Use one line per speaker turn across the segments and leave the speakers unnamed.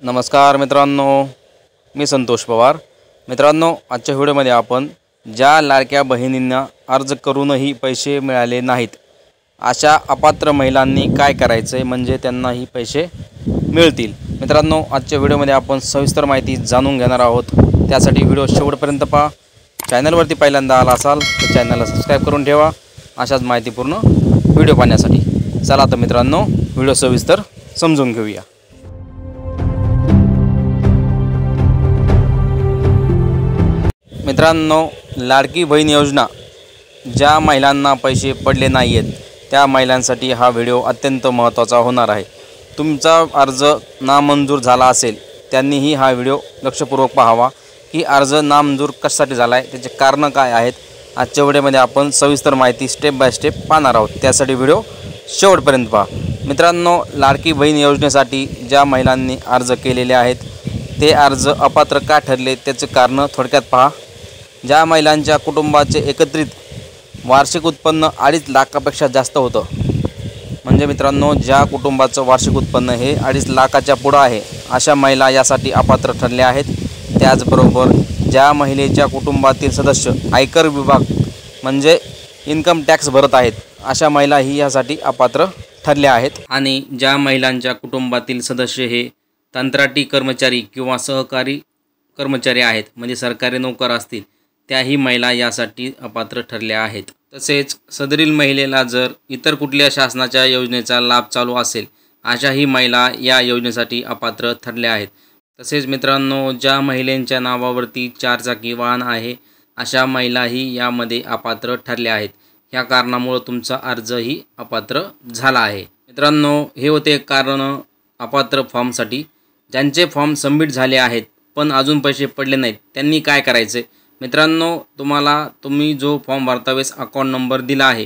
नमस्कार मित्रांनो, मी संतोष पवार। मित्रांनो, आजच्या व्हिडिओमध्ये आपण ज्या लाडक्या बहिणींना अर्ज करूनही पैसे मिळाले नाहीत अशा अपात्र महिलांनी काय करायचे म्हणजे त्यांनाही पैसे मिळतील। मित्रांनो, आजच्या व्हिडिओमध्ये आपण सविस्तर माहिती जाणून घेणार आहोत। त्यासाठी व्हिडिओ शेवटपर्यंत पहा। चॅनलवरती पहिल्यांदा आला असाल तर चॅनलला सबस्क्राइब करून ठेवा अशाच माहितीपूर्ण व्हिडिओ पाहण्यासाठी। चला तर मित्रांनो, व्हिडिओ सविस्तर समजून घेऊया। मित्रांनो, लाडकी बहीण योजना ज्या महिलांना पैसे पडले नाही आहेत त्या महिलांसाठी हा व्हिडिओ अत्यंत महत्त्वाचा होणार आहे। तुमचा अर्ज नामंजूर झाला असेल त्यांनीही हा व्हिडिओ लक्षपूर्वक पाहावा की अर्ज नामंजूर कशासाठी झाला आहे, त्याचे कारण काय आहेत। आजच्या व्हिडिओमध्ये आपण सविस्तर माहिती स्टेप बाय स्टेप पाहणार आहोत, त्यासाठी व्हिडिओ शेवटपर्यंत पहा। मित्रांनो, लाडकी बहीण योजनेसाठी ज्या महिलांनी अर्ज केलेले आहेत ते अर्ज अपात्र का ठरले त्याचे कारण थोडक्यात पहा। ज्या महिलांच्या कुटुंबाचे एकत्रित वार्षिक उत्पन्न 2.5 लाखापेक्षा जास्त होतं, म्हणजे मित्रांनो ज्या कुटुंबाचं वार्षिक उत्पन्न हे 2.5 लाखाच्या पुढं आहे अशा महिला यासाठी अपात्र ठरल्या आहेत। त्याचबरोबर ज्या महिलेच्या कुटुंबातील सदस्य आयकर विभाग म्हणजे इन्कम टॅक्स भरत आहेत अशा महिलाही यासाठी अपात्र ठरल्या आहेत। आणि ज्या महिलांच्या कुटुंबातील सदस्य हे कंत्राटी कर्मचारी किंवा सहकारी कर्मचारी आहेत म्हणजे सरकारी नोकर असतील त्याही महिला यासाठी अपात्र ठरल्या आहेत। तसेच सदरील महिलेला जर इतर कुठल्या शासनाच्या योजनेचा लाभ चालू असेल अशाही महिला या योजनेसाठी अपात्र ठरल्या आहेत। तसेच मित्रांनो, ज्या महिलांच्या नावावरती 4 चाकी वाहन आहे अशा महिलाही यामध्ये अपात्र ठरल्या आहेत। ह्या कारणामुळे तुमचा अर्जही अपात्र झाला आहे। मित्रांनो, हे होते कारण अपात्र फॉर्मसाठी। ज्यांचे फॉर्म सबमिट झाले आहेत पण अजून पैसे पडले नाहीत त्यांनी काय करायचे। मित्रांनो, तुम्ही जो फॉर्म भरतावेळेस अकाउंट नंबर दिला आहे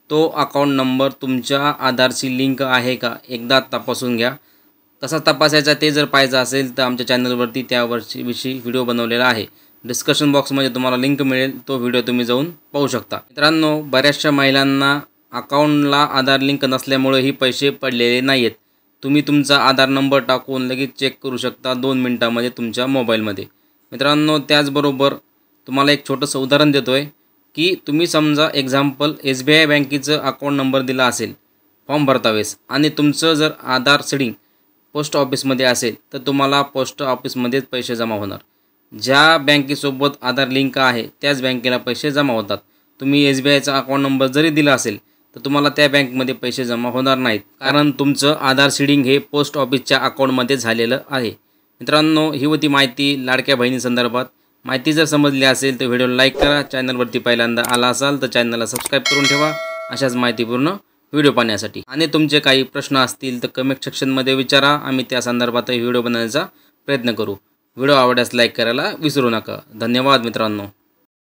तो अकाउंट नंबर तुमच्या आधारशी लिंक आहे का एकदा तपासून घ्या। कसा तपासायचा ते जर पाहायचं असेल तर आमच्या चॅनलवरती त्याविषयी व्हिडिओ बनवलेला आहे। डिस्कशन बॉक्समध्ये तुम्हाला लिंक मिळेल, तो व्हिडिओ तुम्ही जाऊन पाहू शकता। मित्रांनो, बऱ्याचशा महिलांना अकाउंटला आधार लिंक नसल्यामुळे ही पैसे पडलेले नाही आहेत। तुम्ही तुमचा आधार नंबर टाकून लगेच चेक करू शकता 2 मिनिटांमध्ये तुमच्या मोबाईलमध्ये। मित्रांनो, त्याचबरोबर तुम्हाला एक छोटंसं उदाहरण देतो आहे की तुम्ही समजा एक्झाम्पल SBI बँकेचं अकाउंट नंबर दिला असेल फॉर्म भरतावेळेस आणि तुमचं जर आधार सीडिंग पोस्ट ऑफिसमध्ये असेल तर तुम्हाला पोस्ट ऑफिसमध्येच पैसे जमा होणार। ज्या बँकेसोबत आधार लिंक आहे त्याच बँकेला पैसे जमा होतात। तुम्ही SBIचा अकाउंट नंबर जरी दिला असेल तर तुम्हाला त्या बँकमध्ये पैसे जमा होणार नाहीत, कारण तुमचं आधार सीडिंग हे पोस्ट ऑफिसच्या अकाउंटमध्ये झालेलं आहे। मित्रांनो, ही होती माहिती लाडक्या बहिणीसंदर्भात। माहिती जर समजली असेल तर व्हिडिओला लाईक करा। चॅनलवरती पहिल्यांदा आला असाल तर चॅनलला सबस्क्राइब करून ठेवा अशाच माहितीपूर्ण व्हिडिओ पाहण्यासाठी। आणि तुमचे काही प्रश्न असतील तर कमेंट सेक्शनमध्ये विचारा, आम्ही त्या संदर्भातही व्हिडिओ बनवण्याचा प्रयत्न करू। व्हिडिओ आवडल्यास लाईक करायला विसरू नका। धन्यवाद मित्रांनो।